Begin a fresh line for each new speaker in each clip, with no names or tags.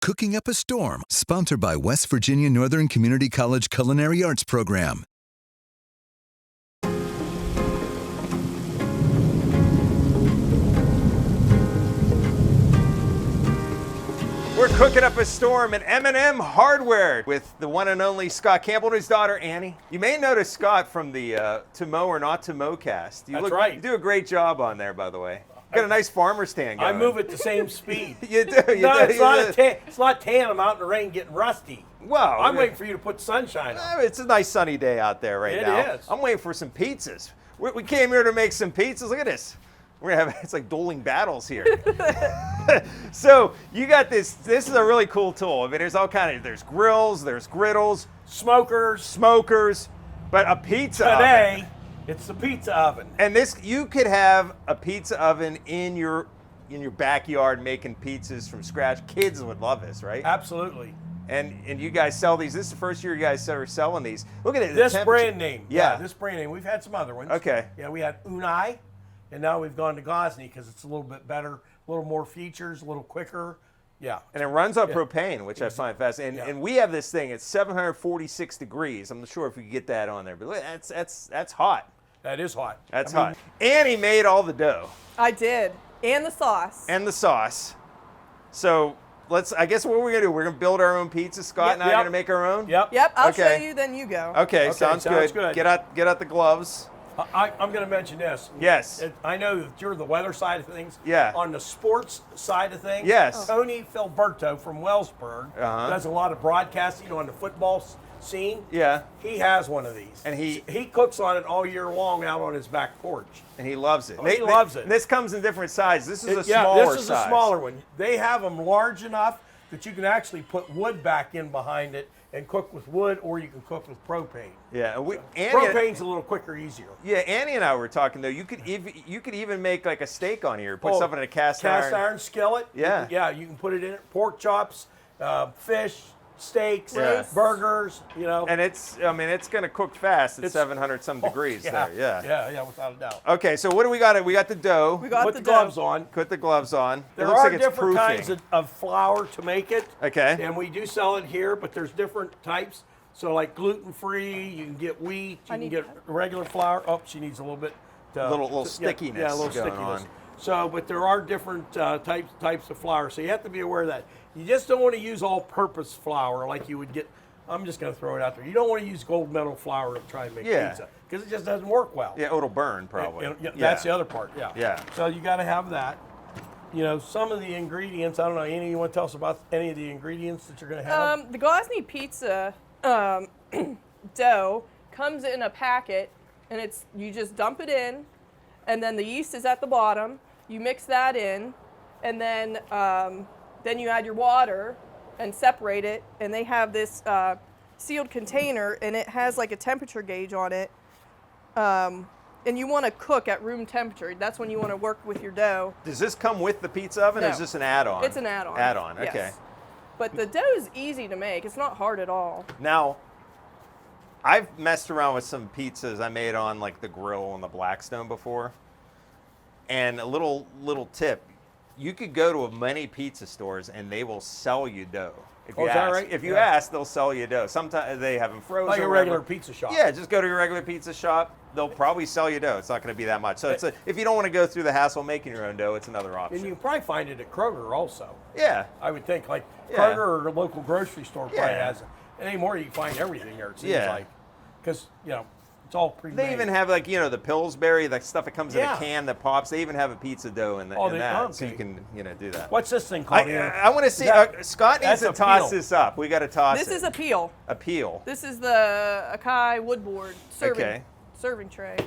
Cooking Up a Storm, sponsored by West Virginia Northern Community College Culinary Arts Program.
We're cooking up a storm at M&M Hardware with the one and only Scott Campbell and his daughter Annie. You may notice Scott from the To Mow or Not to Mow cast.
That's right.
You do a great job on there, by the way. Got a nice farmer stand going.
I move at the same speed.
You do.
It's not tan. I'm out in the rain getting rusty.
Well,
I'm waiting for you to put sunshine on.
It's a nice sunny day out there right now.
It is.
I'm waiting for some pizzas. We came here to make some pizzas. Look at this. We're gonna have, it's like dueling battles here. So you got this. This is a really cool tool. I mean, there's all kind of. There's grills. There's griddles. Smokers. But a pizza
Today,
oven.
it's the pizza oven.
And this, you could have a pizza oven in your backyard making pizzas from scratch. Kids would love this, right?
Absolutely.
And you guys sell these. This is the first year you guys are selling these. Look at it.
This brand name.
Yeah.
This brand name. We've had some other ones.
Okay.
Yeah, we had Unai, and now we've gone to Gozney because it's a little bit better, a little more features, a little quicker. Yeah.
And it runs on propane, which I find fascinating. And we have this thing. It's 746 degrees. I'm not sure if we can get that on there, but look, that's hot.
That is hot.
That's hot. Annie made all the dough.
I did. And the sauce.
So I guess what we're gonna do, we're gonna build our own pizza. Scott and I are gonna make our own.
Yep.
I'll show you, then you go.
Okay, sounds good. Get out the gloves.
I'm going to mention this.
Yes.
I know that you're the weather side of things.
Yeah.
On the sports side of things.
Yes.
Tony Filberto from Wellsburg does a lot of broadcasting on the football scene.
Yeah.
He has one of these.
And he
cooks on it all year long out on his back porch.
And he loves it.
He loves it.
This comes in different sizes. This is a smaller size.
This is a smaller one. They have them large enough that you can actually put wood back in behind it and cook with wood, or you can cook with propane.
Yeah,
propane's a little quicker, easier.
Yeah, Annie and I were talking though. You could even make like a steak on here. Put something in a cast iron
skillet.
Yeah.
You can put it in it. Pork chops, fish, steaks,
Yes.
burgers.
And it's going to cook fast at 700 some degrees there.
Yeah, without a doubt.
Okay, so what do we got? We got the dough.
Put the gloves on.
Put the gloves on.
There are different kinds of flour to make it.
Okay.
And we do sell it here, but there's different types. So like gluten-free, you can get wheat, you can get regular flour. Oh, she needs a little bit.
Little stickiness.
Yeah, a little
going
stickiness.
on.
So, but there are different types of flour. So you have to be aware of that. You just don't want to use all-purpose flour like you would get. I'm just going to throw it out there. You don't want to use gold medal flour to try and make pizza because it just doesn't work well.
Yeah, it'll burn probably.
That's the other part.
Yeah.
So you got to have that. Some of the ingredients. I don't know. Annie, you want to tell us about any of the ingredients that you're going to have?
The Gozney pizza dough comes in a packet, and you just dump it in, and then the yeast is at the bottom. You mix that in, and then you add your water and separate it. And they have this sealed container, and it has like a temperature gauge on it. And you want to cook at room temperature. That's when you want to work with your dough.
Does this come with the pizza oven, or is this an add-on?
It's an add-on.
Add-on, okay.
Yes. But the dough is easy to make. It's not hard at all.
Now, I've messed around with some pizzas I made on like the grill on the Blackstone before. And a little tip, you could go to many pizza stores and they will sell you dough. If you
is that right?
If you ask, they'll sell you dough. Sometimes they have them frozen.
Like a regular pizza shop.
Yeah, just go to your regular pizza shop. They'll probably sell you dough. It's not going to be that much. So if you don't want to go through the hassle making your own dough, it's another option.
And you can probably find it at Kroger also.
Yeah.
I would think like Kroger or a local grocery store probably has it. And anymore you can find everything there, it seems like. Because, it's all pre-made.
They even have like, the Pillsbury, like stuff that comes in a can that pops. They even have a pizza dough in that. So you can, do that.
What's this thing called here?
I want to see, Scott needs to toss this up. We got to toss it.
This is a peel.
A peel.
This is the Akai woodboard serving tray.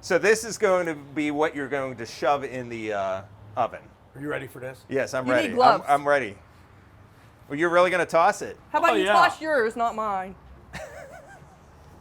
So this is going to be what you're going to shove in the oven.
Are you ready for this?
Yes, I'm
You
ready.
need gloves.
I'm ready. Well, you're really going to toss it?
How about you toss yours, not mine?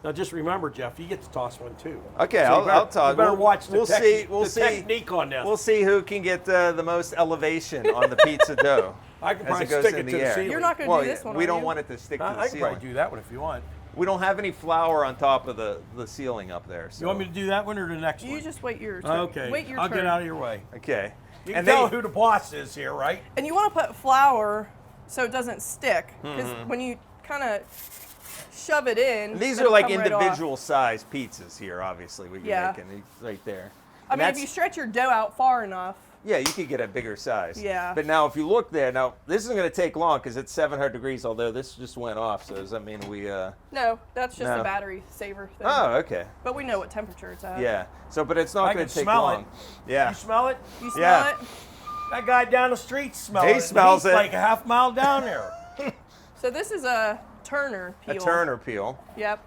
Now just remember, Jeff, you get to toss one too.
Okay, I'll toss.
You better watch the
technique
on this.
We'll see who can get the most elevation on the pizza dough.
I can probably
goes
stick
in
it to the ceiling.
You're not going to do this one,
we
are
don't
you?
want it to stick to the
I can
ceiling.
probably do that one if you want.
We don't have any flour on top of the ceiling up there. So.
You want me to do that one or the next one?
You just wait your turn.
Okay.
Wait your
I'll
turn.
get out of your way.
Okay.
You can tell who the boss is here, right?
And you want to put flour so it doesn't stick. Because when you kind of shove it in,
And these
it'll
are like
come right off.
individual size pizzas here, obviously. We can make it right there.
I mean, if you stretch your dough out far enough.
Yeah, you could get a bigger size.
Yeah.
But now if you look there, now this isn't going to take long because it's 700 degrees, although this just went off. So does that mean we...
No, that's just
No.
a battery saver thing.
Oh, okay.
But we know what temperature it's at.
Yeah. So, but it's not
I
going
can
to take
smell
long.
it.
Yeah.
You smell it?
You smell
Yeah.
it?
That guy down the street smells it.
He smells
He's
it.
like a half mile down there.
So this is a Turner peel.
A Turner peel.
Yep.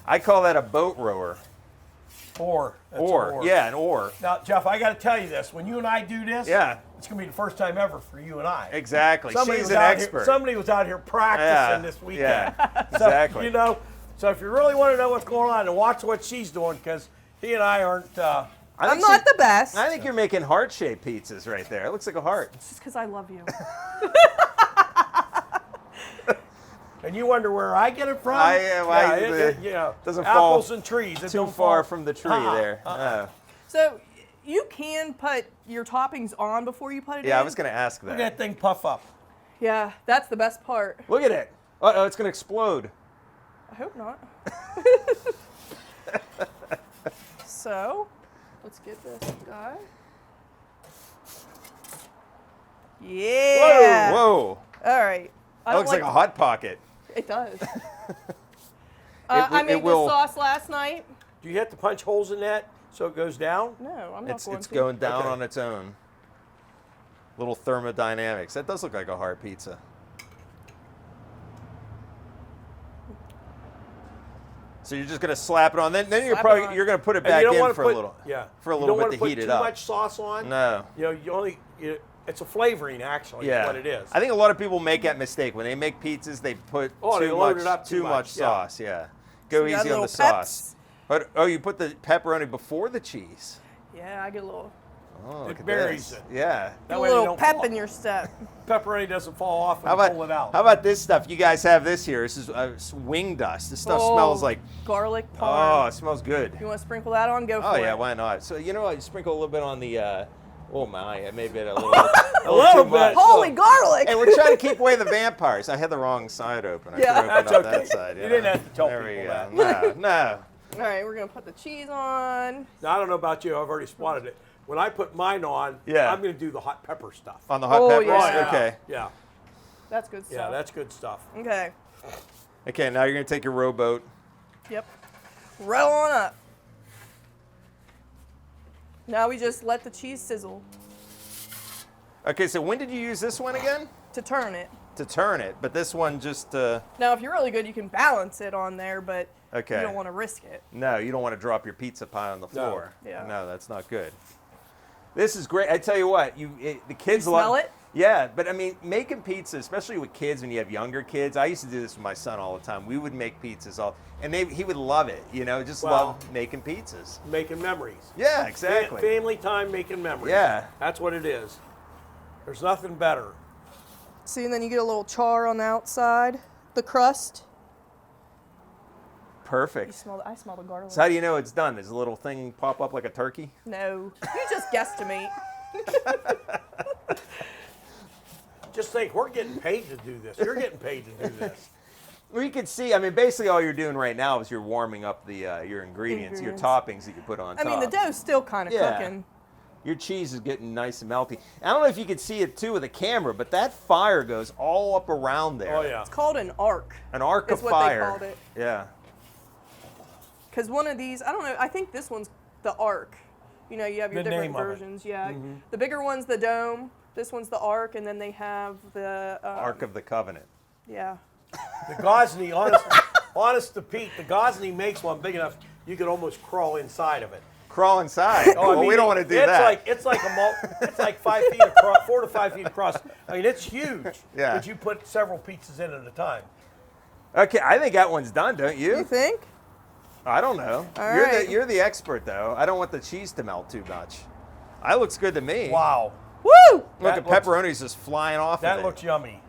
I call that a boat rower.
Oar. That's an
Oar. Yeah, an oar.
Now, Jeff, I got to tell you this. When you and I do this,
Yeah.
it's going to be the first time ever for you and I.
Exactly.
Somebody
She's
was
an
out
expert.
Here, somebody was out here practicing this weekend.
Yeah,
So,
exactly.
you know, so if you really want to know what's going on, and watch what she's doing, because he and I aren't.
I
I'm
think
not the best.
I think you're making heart-shaped pizzas right there. It looks like a heart.
It's just because I love you.
And you wonder where I get it from?
Doesn't
apples
fall
and trees. It
too
don't
far
fall.
from the tree there. No.
So you can put your toppings on before you put it in.
Yeah, I was going to ask
Look at
that.
that thing puff up.
Yeah, that's the best part.
Look at it. Uh-oh, it's going to explode.
I hope not. So, let's get this guy. Yeah.
Whoa.
All right.
That looks like a Hot Pocket.
It does. I made this sauce last night.
Do you have to punch holes in that so it goes down?
No, I'm not going to.
It's going down
Okay.
on its own. Little thermodynamics. That does look like a hard pizza. So you're just gonna slap it on. Then you're
Slap it
probably
on.
you're gonna put it
And
back
you don't
in
wanna
for
put,
a little.
Yeah.
For a
You
little
don't
bit to
wanna
heat
put
it
too
up.
much sauce on.
No.
You know, it's a flavoring actually.
Yeah.
Is what it is.
I think a lot of people make that mistake when they make pizzas. They put
they
too
load
much
it up too much, yeah.
sauce. Yeah. Go
You got
easy on
little
the sauce.
peps.
But you put the pepperoni before the cheese.
Yeah, I get a little,
Oh, look at
buries
this.
it.
Yeah.
get
That
a
way they
little
don't
pep
fall.
in your step.
Pepperoni doesn't fall off
How
and pull it
about
out.
how about this stuff? You guys have this here. This is it's wing dust. This stuff smells like
garlic
oh,
parm.
it smells good.
You want to sprinkle that on? Go for
Oh
it.
yeah, why not? So you know what? You sprinkle a little bit on the. Oh my, I maybe a little.
little
too
bit.
much.
Holy garlic!
Hey, we're trying to keep away the vampires. I had the wrong side open. I
Yeah.
could open
That's
up
okay.
that side.
You didn't have to tell
there
people
we go. No.
All right, we're gonna put the cheese on.
Now, I don't know about you. I've already spotted it. When I put mine on,
Yeah.
I'm going to do the hot pepper stuff.
On the hot
Oh,
peppers.
yeah.
Okay.
Yeah.
That's good stuff.
Yeah, that's good stuff.
Okay.
Okay. Now you're gonna take your rowboat.
Yep. Roll on up. Now we just let the cheese sizzle
Okay. So when did you use this one again?
to turn it.
To turn it, but this one just.
Now, if you're really good, you can balance it on there, but
Okay.
you don't want to risk it.
No, you don't want to drop your pizza pie on the floor.
Yeah.
No, that's not good. This is great. I tell you what, the kids love.
smell it?
Yeah, but I mean, making pizza, especially with kids when you have younger kids. I used to do this with my son all the time. We would make pizzas and he would love it. You know, just
Wow.
love making pizzas.
Making memories.
Yeah, exactly.
Family time making memories.
Yeah.
That's what it is. There's nothing better.
See, and then you get a little char on the outside, the crust.
Perfect.
I smell the garlic.
So how do you know it's done? Does a little thing pop up like a turkey?
No, you just guesstimate.
Just think, we're getting paid to do this. You're getting paid to do this.
Well, you can see. I mean, basically, all you're doing right now is you're warming up the your ingredients, your toppings that you put on
I
top.
mean, the dough's still kind of
Yeah.
cooking.
Your cheese is getting nice and melty. I don't know if you can see it too with the camera, but that fire goes all up around there.
Oh, yeah.
It's called an arc.
An arc
Is
of
what
fire.
they called it.
Yeah.
Because one of these, I don't know, I think this one's the arc. You know, you have your
The
different
name of it.
versions. Yeah. The bigger one's the dome. This one's the arc, and then they have the
Ark of the Covenant.
Yeah.
The Gozney, honest to Pete, the Gozney makes one big enough you could almost crawl inside of it.
Crawl inside.
Oh, I
well,
mean,
we don't want to do
it's
that.
It's like 5 feet across, 4 to 5 feet across. I mean, it's huge.
Yeah.
But you put several pizzas in at a time.
Okay, I think that one's done, don't you?
You think?
I don't know.
All
you're
right.
you're the expert though. I don't want the cheese to melt too much. That looks good to me.
Wow.
Woo!
Look,
That
the pepperoni's just flying off
That
of it.
looks yummy.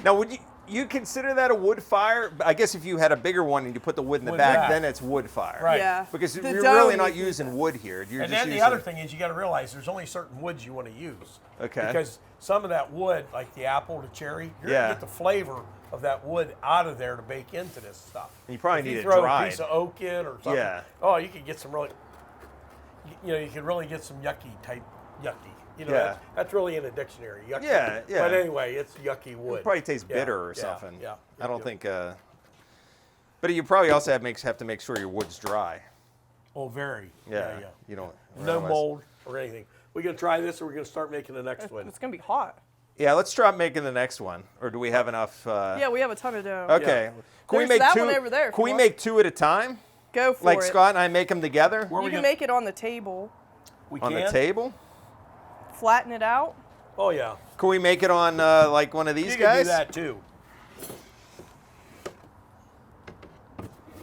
Now, would you? You consider that a wood fire? I guess if you had a bigger one and you put the wood in the back, then it's wood fire.
Right.
Yeah.
Because
The
you're
dough
really not
uses
using wood here. You're
And
just
then the
using,
other thing is you got to realize there's only certain woods you want to use.
Okay.
Because some of that wood, like the apple, the cherry, you're
Yeah.
going to get the flavor of that wood out of there to bake into this stuff.
And you probably
If
need
you
it
throw
dried.
a piece of oak in or something.
Yeah.
Oh, you could get some really, you could really get some yucky.
Yeah.
That's really in a dictionary. Yucky.
Yeah, yeah.
But anyway, it's yucky wood.
It probably tastes
Yeah,
bitter or
yeah,
something.
Yeah.
I don't think. But you probably also have to make sure your wood's dry.
Oh, very.
Yeah. You don't.
No
otherwise-
mold or anything. We're going to try this or we're going to start making the next one.
It's gonna be hot.
Yeah. Let's try making the next one. Or do we have enough?
Yeah, we have a ton of dough.
Okay. Can we
There's
make
that
two?
one over there if
Can
you
we
want.
make two at a time?
Go for
Like
it.
Scott and I make them together
Where
You
we
can
gonna-
make it on the table.
We
on
can?
the table?
Flatten it out.
Oh, yeah.
Can we make it on like one of these
You
guys?
can do that too.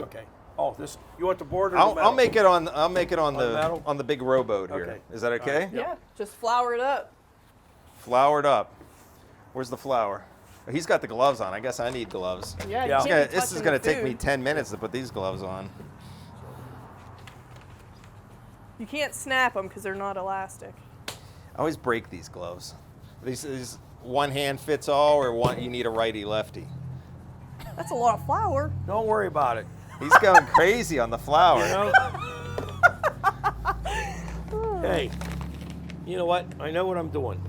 Okay. Oh, this. You want the board or the metal?
I'll make it on. I'll make it on
the metal?
the big rowboat here.
Okay.
Is that okay?
Yeah. Just flour it up.
Flour it up. Where's the flour? Oh, he's got the gloves on. I guess I need gloves.
Yeah.
Yeah.
You can't be
This is
touching
going
the
to take me
food.
10 minutes to put these gloves on.
You can't snap them because they're not elastic.
I always break these gloves. These one hand fits all, or one you need a righty lefty.
That's a lot of flour.
Don't worry about it.
He's going crazy on the flour.
Hey, you know what? I know what I'm doing.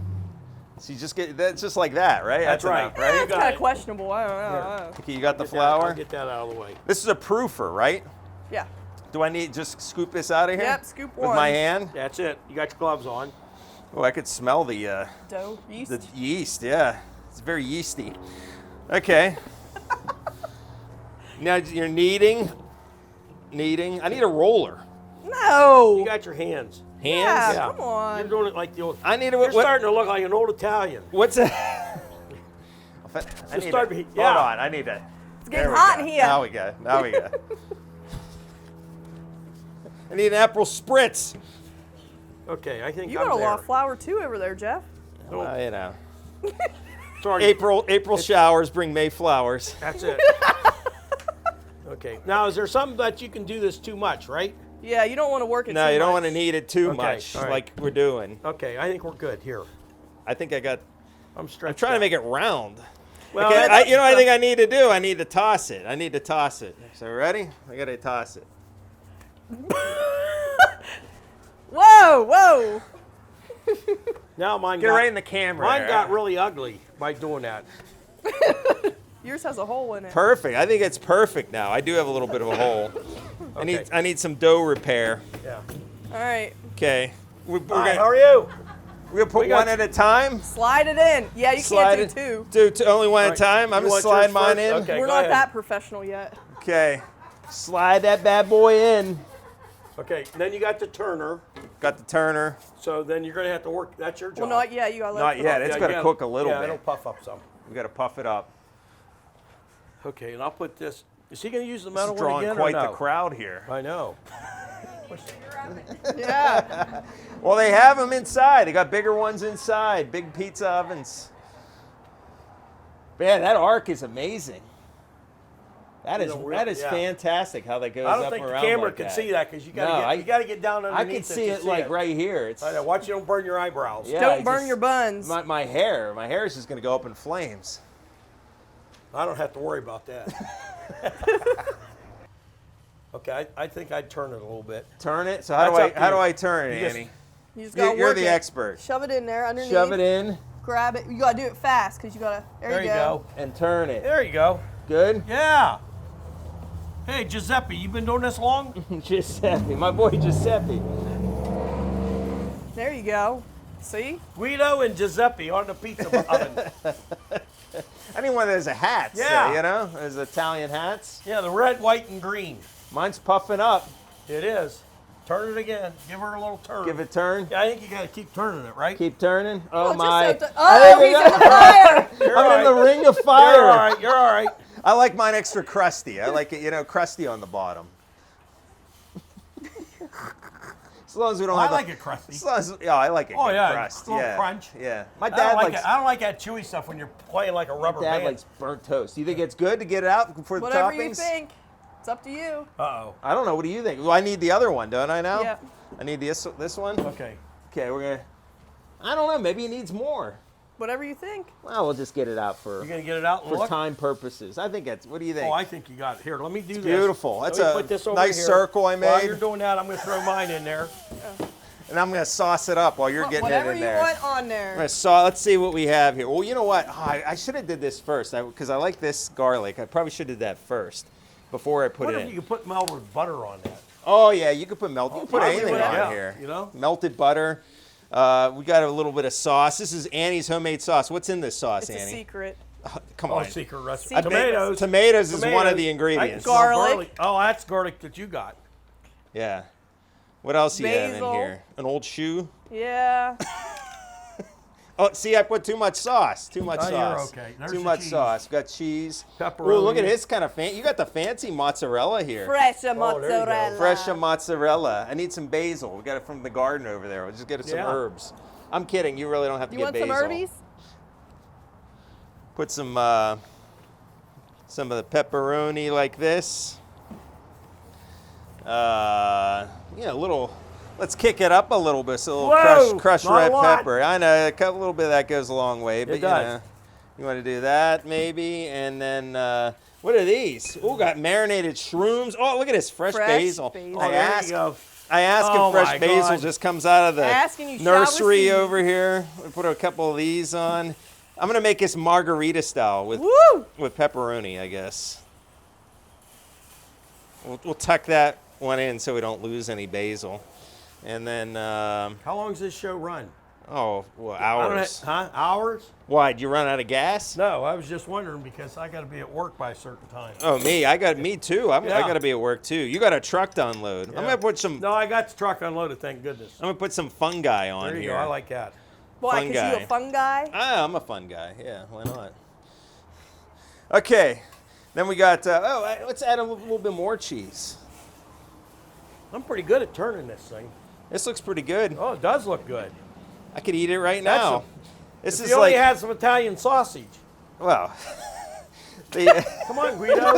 So you just get that's just like that, right?
That's right.
enough,
You
right?
It's
got
kind
it.
of questionable. I don't know.
Okay, you got the
Get that- I'll
flour.
get that out of the way.
This is a proofer, right?
Yeah.
Do I need just scoop this out of here?
Yep, scoop
with
one.
my hand.
That's it. You got your gloves on.
Oh, I could smell the
Dough. Yeast.
yeast. Yeah, it's very yeasty. Okay. Now you're kneading. I need a roller.
No.
You got your hands.
Yeah,
Hands.
come on.
You're doing it like the old.
I need a.
You're starting to look like an old Italian.
What's that? I need
start
a-
be-
Hold
yeah.
on, I need that.
It's getting hot in here.
Now we go. Now we go. I need an apple spritz.
Okay, I think
You
I'm
got a
there.
lot of flour too over there, Jeff.
Well, you know,
Sorry.
April showers bring May flowers.
That's it. Okay. Now, is there something that you can do this too much, right?
Yeah, you don't want to work it
No,
too
you don't
much.
want to knead it too
Okay,
much,
all right.
like we're doing.
Okay, I think we're good here.
I think I got.
I'm stretching.
I'm trying to make it round.
Well,
Okay,
that's-
you know what I think I need to do? I need to toss it. So ready? I gotta toss it.
Whoa.
Now mine
Get
got,
right in the camera.
Mine
there.
got really ugly by doing that.
Yours has a hole in it.
Perfect. I think it's perfect now. I do have a little bit of a hole.
Okay.
I need some dough repair.
Yeah.
All right.
Okay. We're
Hi,
gonna,
how are you?
we're gonna put
We got
one at a time.
Slide it in. Yeah, you
Slide
can't do
it.
two.
Do only one at a
Right.
time. I'm
You
gonna
want
slide
yours
mine
first?
in.
Okay.
We're
go
not
ahead.
that professional yet.
Okay. Slide that bad boy in.
Okay, then you got the turner.
Got the turner.
So then you're going to have to work. That's your job.
Well, not yet. You got to
Not yet. It's
Yeah,
gotta
you
cook a little
yeah,
bit.
it'll puff up some.
We gotta puff it up.
Okay, and I'll put this. Is he going to use the
This
metal
is
one
drawing
again
quite
or no?
the crowd here.
I know.
Yeah.
Well, they have them inside. They got bigger ones inside. Big pizza ovens. Man, that arc is amazing. That is
Yeah.
fantastic how that goes
I
up
don't think the
around
camera
like
can
that.
see that because you got
No,
to get get down
I
underneath.
can see it like right here. It's
I know. Watch you don't burn your eyebrows.
Yeah,
Don't
I
burn
just-
your buns.
my hair is just gonna go up in flames.
I don't have to worry about that. Okay, I think I'd turn it a little bit.
Turn it. So how
That's up to
do
you.
I turn it,
You just-
Annie?
You just got to
You're
work
the
it.
expert.
Shove it in there underneath.
Shove it in
Grab it. You got to do it fast because you got to. There you go.
and turn it.
There you go.
Good.
Yeah. Hey, Giuseppe, you been doing this long?
Giuseppe, my boy Giuseppe.
There you go. See?
Guido and Giuseppe on the pizza oven.
I need one of those hats.
Yeah.
You know, those Italian hats.
Yeah, the red, white, and green.
Mine's puffing up.
It is. Turn it again. Give her a little turn.
Give it a turn.
Yeah, I think you got to keep turning it, right?
Keep turning. Oh
Just
my!
so oh, he's in the fire.
You're
I'm
all
in the
right.
ring of fire.
You're all right. You're all right.
I like mine extra crusty. I like it, crusty on the bottom. As long as we don't
I
have
like it crusty.
As long as, yeah, I like it.
Oh, yeah,
crust.
a little
Yeah.
crunch.
Yeah. My
I
dad
don't like
likes.
it. I don't like that chewy stuff when you're playing like a rubber
Dad
band.
likes burnt toast. You think it's good to get it out for the
Whatever
toppings?
you think. It's up to you.
Uh-oh.
I don't know. What do you think? Well, I need the other one, don't I now?
Yeah.
I need this one.
Okay.
Okay, we're gonna. I don't know. Maybe he needs more.
Whatever you think.
Well, we'll just get it out
You're going to get it out and
for
look?
time purposes. I think that's. What do you think?
Oh, I think you got it. Here, let me do this.
Beautiful. That's
Let me
a
put this over
nice
here.
circle I
While
made.
you're doing that, I'm going to throw mine in there.
And I'm gonna sauce it up while you're getting
Whatever
it in
you
there.
want on there.
Let's see what we have here. Well, you know what? Oh, I should have did this first because I like this garlic. I probably should have did that first before I put
What
it
if
in.
you could put melted butter on that?
Oh yeah, you could put you can put
probably
anything
would,
on
yeah,
here.
you know?
Melted butter. We got a little bit of sauce. This is Annie's homemade sauce. What's in this sauce,
It's
Annie?
a secret.
Come
Oh,
on.
secret recipe.
I bet
Tomatoes.
Tomatoes is one of
Tomatoes.
the ingredients.
I can smell
Garlic.
Oh, that's garlic that you got.
Yeah. What else do you have in
Basil.
here? An old shoe?
Yeah.
Oh, see, I put too much sauce. Too much
Oh, you're
sauce.
okay. There's
Too
the
much
cheese.
sauce. Got cheese.
Pepperoni.
Oh, look at this kind of fancy. You got the fancy mozzarella here.
Fresh
there you go.
mozzarella.
Fresh mozzarella. I need some basil. We got it from the garden over there. We'll just get some
Yeah.
herbs. I'm kidding. You really don't have to
You
get
want
basil.
some herbies?
Put some of the pepperoni like this. A little. Let's kick it up a little bit. So a little
Whoa,
crushed
not a
red
lot.
pepper. I know a little bit of that goes a long way, but
It does.
you want to do that maybe, and then what are these? Oh, got marinated shrooms. Oh, look at this fresh basil.
basil.
I
Oh, there
asked.
you go.
I ask
Oh
if fresh
my
basil
God.
just comes out of the
Asking you shall
nursery
receive.
over here. We put a couple of these on. I'm gonna make this margarita style with
Woo!
pepperoni, I guess. We'll tuck that one in so we don't lose any basil, and then
How long does this show run?
hours.
Hours?
Why? Did you run out of gas?
No, I was just wondering because I got to be at work by a certain time.
Oh, me too. I
Yeah.
got to be at work too. You got a truck to unload. I'm gonna put some.
No, I got the truck unloaded, thank goodness.
I'm gonna put some fungi on
There you
here.
go, I like that.
Why?
Fun
Because you
guy.
a fun guy?
I'm a fun guy. Yeah, why not? Okay, then we got. Let's add a little bit more cheese.
I'm pretty good at turning this thing.
This looks pretty good.
Oh, it does look good.
I could eat it right
That's
now. This
If
is
you only
like
had some Italian sausage.
well. the,
Come on, Guido.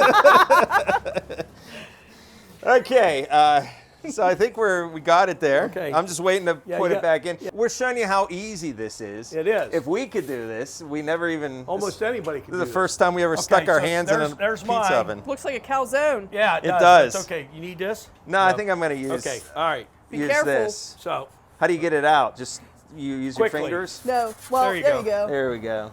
okay, so I think we got it there.
Okay.
I'm just waiting to
Yeah,
put
you
it back in. We're showing you how easy this is.
It is.
If we could do this, we never even.
Almost anybody can
This
do
is the first time we ever stuck our
so
hands in a
there's
pizza
mine.
oven.
Looks like a calzone.
Yeah,
It
it does.
does.
That's okay. You need this?
No, I think I'm gonna use.
Okay, all right.
Be
use
careful.
this.
So,
How do you get it out? Just you use
Quickly.
your fingers.
No. Well,
There
there
you
you
go.
go.
There we go.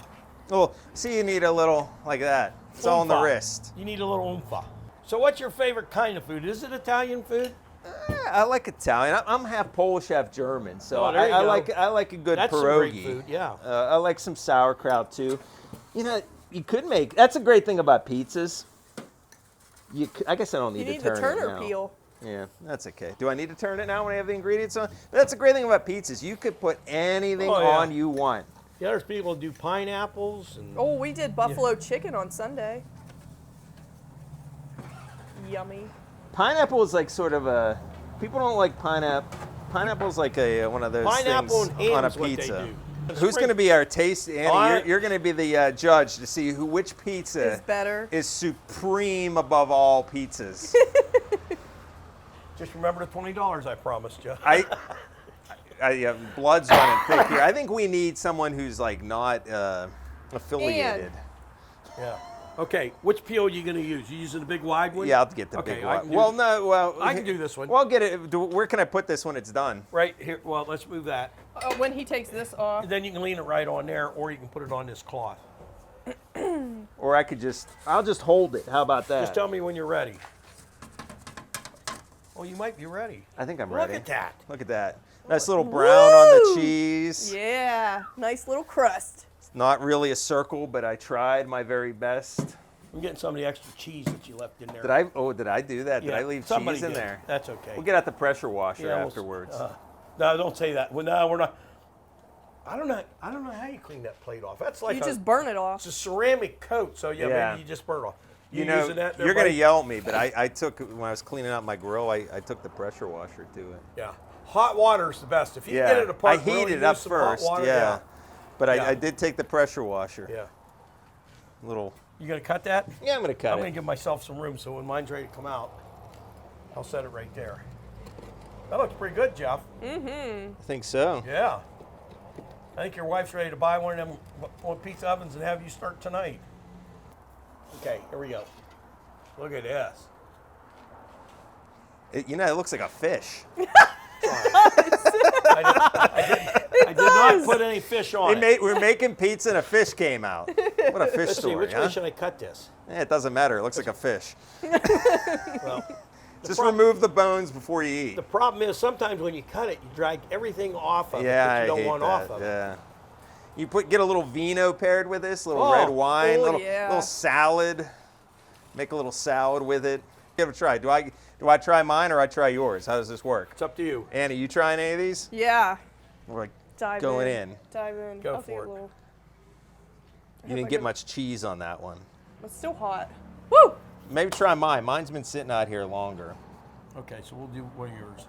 Well, see, you need a little like that. It's all on the
oompa.
wrist.
You need a little oomph. So what's your favorite kind of food? Is it Italian food?
I like Italian. I'm half Polish, half German, so
Oh, there you
I
go.
like a good
That's some
pierogi.
great food, yeah.
I like some sauerkraut too. You know, you could make. That's a great thing about pizzas. I guess I don't
You
need
need
to
the
turn it
Turner
now.
peel.
Yeah, that's okay. Do I need to turn it now when I have the ingredients on? That's a great thing about pizzas. You could put anything
Oh, yeah.
on you want.
Yeah, there's people who do pineapples and
Oh, we did buffalo chicken on Sunday. Yummy.
Pineapple is like sort of a. People don't like pineapple. Pineapple's like one of those
pineapple
things
and ham
on a
is what they
pizza.
do.
Who's going to be our taste? Andy,
I-
you're going to be the judge to see which pizza
Is better.
is supreme above all pizzas.
Just remember the $20 I promised you.
Blood's running thick here. I think we need someone who's like not affiliated.
Yeah. Okay, which peel are you going to use? You using the big wide one?
Yeah, I'll get the
Okay,
big
I
one.
can do
Well,
the-
no, well,
I can do this one.
Well, I'll get it. Where can I put this when it's done?
Right here. Well, let's move that.
When he takes this off.
Then you can lean it right on there, or you can put it on this cloth.
Or I could I'll just hold it. How about that?
Just tell me when you're ready. Oh, you might be ready.
I think I'm
Look
ready.
at that.
Look at that. Nice little brown on the
Woo!
cheese.
Yeah. Nice little crust.
It's not really a circle, but I tried my very best.
I'm getting some of the extra cheese that you left in there.
Did I do that? Did
Yeah,
I leave
somebody
cheese in
did.
there?
That's okay.
We'll get out the pressure washer
Yeah, we'll-
afterwards.
No, don't say that. Well, no, we're not. I don't know how you clean that plate off. That's like
You just burn it off.
it's a ceramic coat, so yeah,
Yeah.
maybe you just burn it off.
You know,
using that there,
you're going to
buddy?
yell at me, but I took, when I was cleaning out my grill, I took the pressure washer to it.
Yeah. Hot water is the best. If you
Yeah.
get it apart,
I heat
really
it up
use some hot
first.
water,
Yeah. But
Yeah.
I did take the pressure washer.
Yeah.
Little.
You gonna cut that?
Yeah, I'm gonna cut
I'm
it.
gonna give myself some room so when mine's ready to come out, I'll set it right there. That looks pretty good, Jeff.
I think so.
Yeah. I think your wife's ready to buy one of them pizza ovens and have you start tonight. Okay, here we go. Look at this.
It looks like a fish.
I did not put any fish on it.
We're making pizza and a fish came out. What a fish
Let's see,
story,
which
huh?
way should I cut this?
It doesn't matter. It looks like a fish.
Well,
Just remove the bones before you eat.
the problem is sometimes when you cut it, you drag everything off of it
Yeah,
that
I
you don't
hate
want
that.
off of it.
Yeah. You get a little vino paired with this, a little
Oh.
red wine,
Oh,
little
yeah.
salad. Make a little salad with it. Give it a try. Do I try mine or I try yours? How does this work?
It's up to you.
Annie, you trying any of these?
Yeah.
We're like
Dive
going in.
Dive in.
Go
I'll take
for
a
it.
little.
You didn't get much cheese on that one.
It's still hot. Woo!
Maybe try mine. Mine's been sitting out here longer.
Okay, so we'll do one of yours.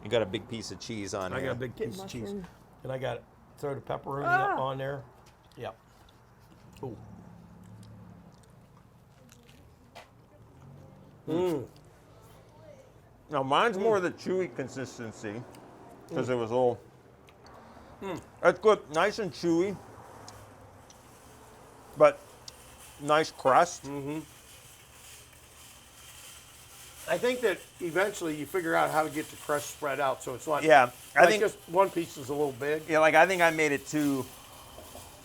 You got a big piece of cheese on
I
here.
got a big
Get
piece of cheese.
mushroom.
And I got throw the pepperoni
Ah.
on there. Yep. Ooh.
No, mine's more the chewy consistency because it was all. It's good, nice and chewy, but nice crust.
I think that eventually you figure out how to get the crust spread out so it's not.
Yeah, I
like
think-
just one piece is a little big.
Yeah, like I think I made it too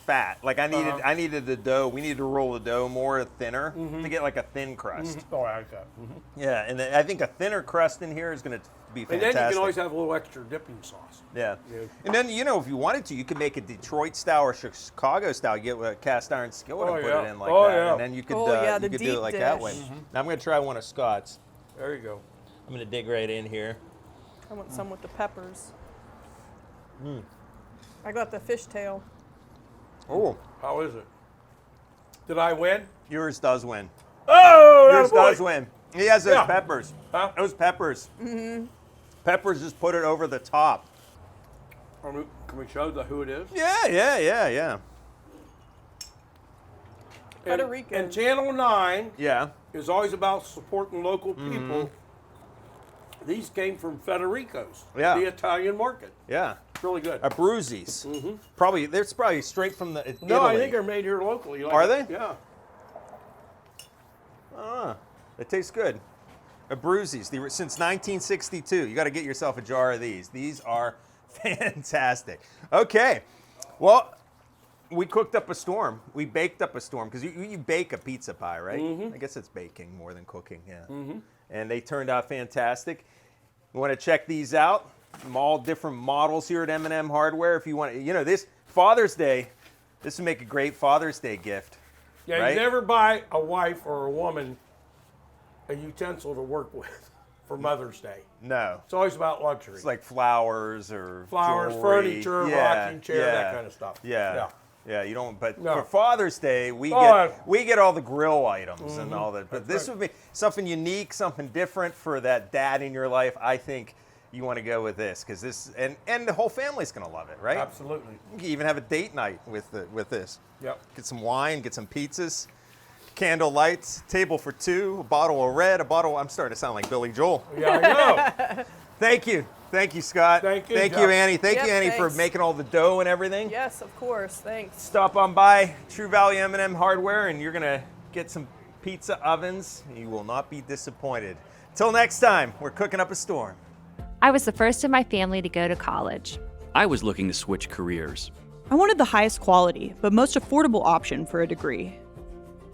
fat. Like I needed the dough. We needed to roll the dough more thinner to get like a thin crust.
Oh, I like that.
Yeah, and then I think a thinner crust in here is going to be
And
fantastic.
then you can always have a little extra dipping sauce.
Yeah.
Yeah.
And then, if you wanted to, you could make it Detroit style or Chicago style. You get a cast iron skillet
Oh,
and put
yeah.
it in like
Oh,
that.
yeah.
And then you could,
Oh, yeah,
you
the
could do it
deep
like that way.
dish.
Now I'm going to try one of Scott's.
There you go.
I'm going to dig right in here.
I want some with the peppers. I got the fishtail.
Oh,
How is it? Did I win?
yours does win.
Oh,
Yours
that boy.
does win. He has those
Yeah.
peppers.
Huh?
Those peppers. Peppers just put it over the top.
Can we show who it is?
Yeah.
Puerto
And-
Rican.
And Channel 9
Yeah.
is always about supporting local people. These came from Federico's,
Yeah.
the Italian market.
Yeah.
It's really good.
Abruzzi's. Probably, it's probably straight from the
No,
Italy.
I think they're made here locally. Like
Are
it.
they?
Yeah.
It tastes good. Abruzzi's, since 1962. You got to get yourself a jar of these. These are fantastic. Okay. Well, we cooked up a storm. We baked up a storm because you bake a pizza pie, right? I guess it's baking more than cooking, yeah. And they turned out fantastic. You want to check these out? All different models here at M&M Hardware. If you want, this Father's Day, this would make a great Father's Day gift.
Yeah,
right?
you never buy a wife or a woman a utensil to work with for Mother's Day.
No.
It's always about luxury.
It's like flowers or
Flowers,
jewelry.
furniture,
Yeah,
rocking chair, that
yeah,
kind of stuff.
Yeah. Yeah, you don't. But
No.
for Father's Day, we
Oh,
get all the grill items and all that. But this would be something unique, something different for that dad in your life. I think you want to go with this because this and the whole family's gonna love it, right?
Absolutely.
You can even have a date night with this.
Yep.
Get some wine, get some pizzas, candle lights, table for two, a bottle of red, a bottle. I'm starting to sound like Billy Joel.
Yeah, I know.
Thank you, Scott.
Thank you,
Thank
Jeff.
you, Annie. Thank
Yep,
you, Annie, for
thanks.
making all the dough and everything.
Yes, of course. Thanks.
Stop on by True Value M&M Hardware, and you're gonna get some pizza ovens. You will not be disappointed. Till next time, we're cooking up a storm.
I was the first in my family to go to college.
I was looking to switch careers.
I wanted the highest quality, but most affordable option for a degree.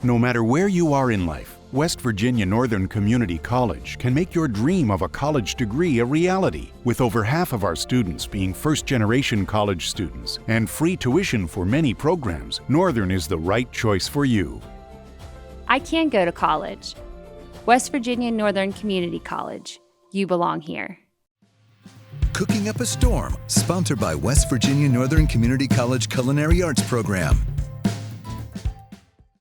No matter where you are in life, West Virginia Northern Community College can make your dream of a college degree a reality. With over half of our students being first-generation college students and free tuition for many programs, Northern is the right choice for you.
I can go to college. West Virginia Northern Community College. You belong here.
Cooking Up a Storm, sponsored by West Virginia Northern Community College Culinary Arts Program.